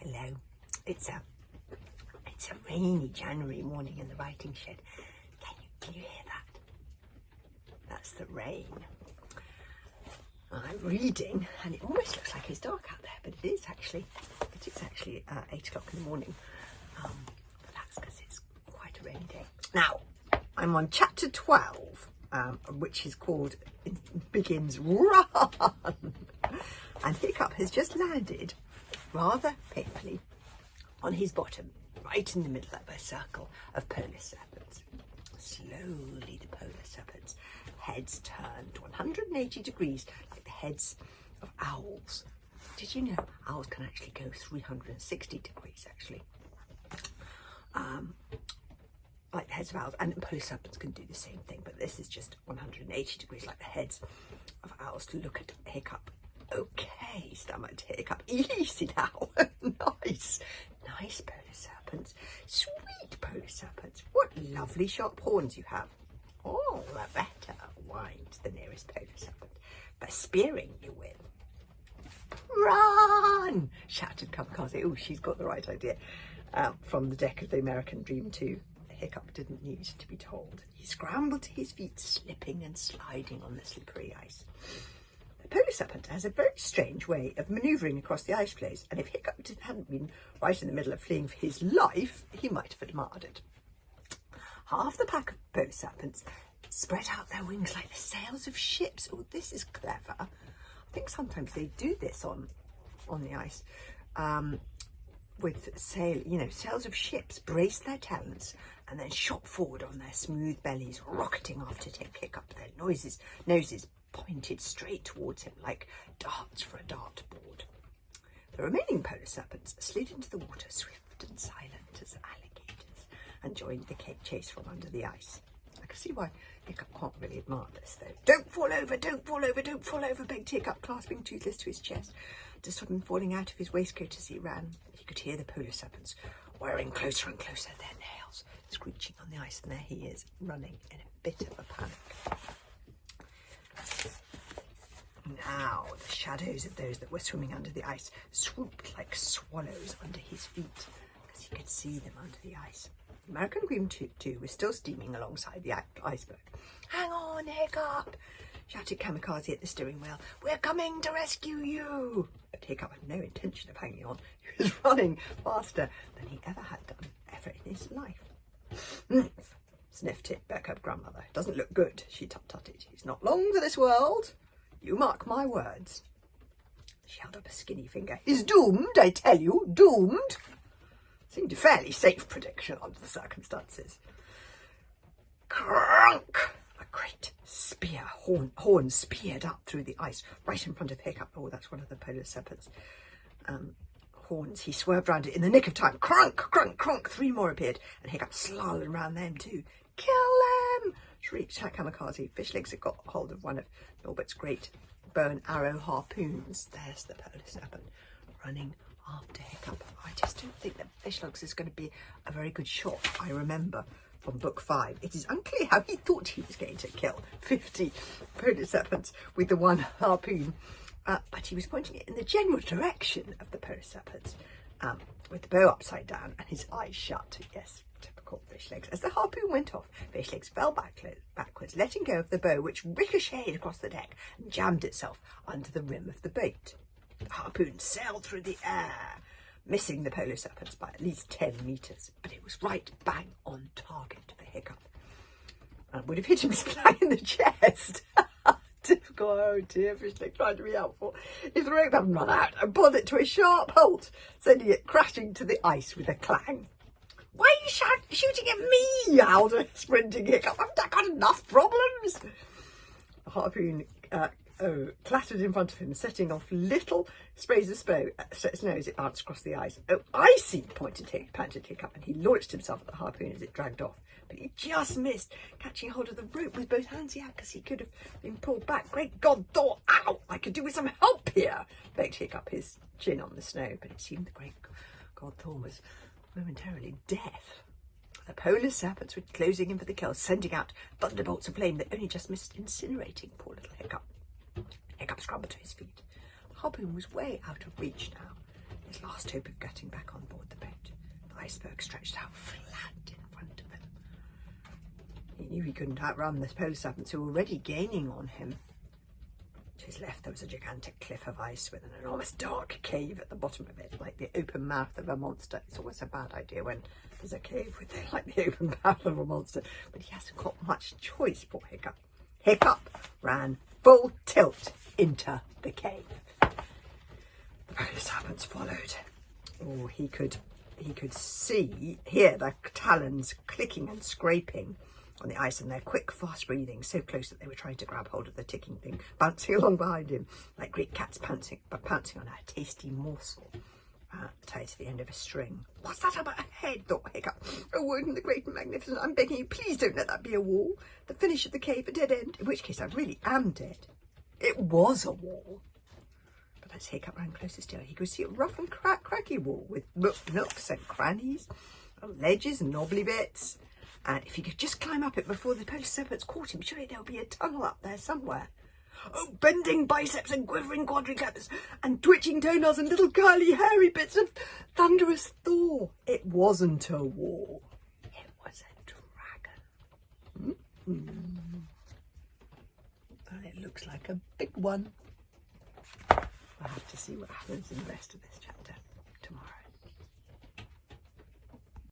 Hello. It's a rainy January morning in the writing shed. Can you hear that? That's the rain. I'm reading, and it almost looks like it's dark out there, but it is actually 8 o'clock in the morning. But that's because it's quite a rainy day. Now, I'm on chapter 12, which is called, it begins, Run! And Hiccup has just landed, rather painfully, on his bottom, right in the middle of a circle of polar serpents. Slowly the polar serpents' heads turned 180 degrees, like the heads of owls. Did you know owls can actually go 360 degrees, actually? Like the heads of owls, and polar serpents can do the same thing, but this is just 180 degrees, like the heads of owls. To look at Hiccup. Okay, stammered Hiccup. Easy now. Nice polar serpents. Sweet polar serpents. What lovely sharp horns you have. All the better, whined the nearest polar serpent, for spearing you with. Run! Shouted Kamikaze. Oh, she's got the right idea. From the deck of the American Dream 2. Hiccup didn't need to be told. He scrambled to his feet, slipping and sliding on the slippery ice. The polar serpent has a very strange way of manoeuvring across the ice floes, and if Hiccup hadn't been right in the middle of fleeing for his life, he might have admired it. Half the pack of polar serpents spread out their wings like the sails of ships. Oh, this is clever. I think sometimes they do this on the ice. With sails of ships, brace their talons and then shot forward on their smooth bellies, rocketing off to take Hiccup, their noses pointed straight towards him like darts for a dartboard. The remaining polar serpents slid into the water, swift and silent as alligators, and joined the chase from under the ice. I can see why Hiccup can't really admire this, though. Don't fall over, don't fall over, don't fall over, begged Hiccup, clasping Toothless to his chest, to stop him falling out of his waistcoat as he ran. He could hear the polar serpents wearing closer and closer, their nails screeching on the ice, and there he is, running in a bit of a panic. Now the shadows of those that were swimming under the ice swooped like swallows under his feet, as he could see them under the ice. The American Dream 2 was still steaming alongside the iceberg. Hang on, Hiccup! Shouted Kamikaze at the steering wheel. We're coming to rescue you! But Hiccup had no intention of hanging on. He was running faster than he ever had done, ever in his life. Sniffed it, Beckup grandmother. Doesn't look good, she tut-tutted. He's not long for this world. You mark my words. She held up a skinny finger. He's doomed, I tell you, doomed. Seemed a fairly safe prediction under the circumstances. Crunk! A great spear, horn speared up through the ice, right in front of Hiccup. Oh, that's one of the polar serpent's horns. He swerved round it in the nick of time. Crunk, crunk, crunk. 3 more appeared, and Hiccup slallomed round them too. Kill them! Shrieked Kamikaze. Fishlegs had got hold of one of Norbert's great bow and arrow harpoons. There's the polar serpent running after Hiccup. I just don't think that Fishlegs is going to be a very good shot. I remember from book 5. It is unclear how he thought he was going to kill 50 polar serpents with the one harpoon, but he was pointing it in the general direction of the polar serpents, with the bow upside down and his eyes shut. Yes, typical Fishlegs. As the harpoon went off, Fishlegs fell backwards, letting go of the bow, which ricocheted across the deck and jammed itself under the rim of the boat. The harpoon sailed through the air, missing the polar serpents by at least 10 metres, but it was right bang on target for Hiccup. And would have hit him splang in the chest. Typical, oh dear, Fishleg tried to be helpful. His rope had run out and pulled it to a sharp halt, sending it crashing to the ice with a clang. Why are you shooting at me? Howled a sprinting Hiccup. I've got enough problems. The harpoon clattered in front of him, setting off little sprays of smoke. Its nose, it bounced across the ice. Oh, I see, panted Hiccup, and he launched himself at the harpoon as it dragged off. But he just missed, catching hold of the rope with both hands. Yeah, because he could have been pulled back. Great God, Thor! Ow! I could do with some help here, begged Hiccup, his chin on the snow. But it seemed the great God Thor was momentarily deaf. The polar serpents were closing in for the kill, sending out thunderbolts of flame that only just missed incinerating poor little Hiccup. Hiccup scrambled to his feet. The harpoon was way out of reach now. his last hope of getting back on board the boat. The iceberg stretched out flat in front of him. He knew he couldn't outrun the polar serpents who were already gaining on him. To his left there was a gigantic cliff of ice with an enormous dark cave at the bottom of it, like the open mouth of a monster. It's always a bad idea when there's a cave with it, like the open mouth of a monster. But he hasn't got much choice, poor Hiccup. Hiccup ran full tilt into the cave. The polar serpents followed. Oh, he could hear their talons clicking and scraping on the ice, and their quick, fast breathing so close that they were trying to grab hold of the ticking thing, bouncing along behind him like great cats pouncing on a tasty morsel tied to the end of a string. What's that up ahead? Thought Hiccup. A word in the great and magnificent. I'm begging you, please don't let that be a wall. The finish of the cave, a dead end. In which case I really am dead. It was a wall. But as Hiccup ran closer still, he could see a rough and cracky wall with nooks and crannies, and ledges and knobbly bits. And if he could just climb up it before the polar serpents caught him, surely there'll be a tunnel up there somewhere. Oh, bending biceps and quivering quadriceps and twitching toenails and little curly hairy bits of thunderous thaw. It wasn't a wall. It was a dragon. And it looks like a big one. I'll have to see what happens in the rest of this chapter.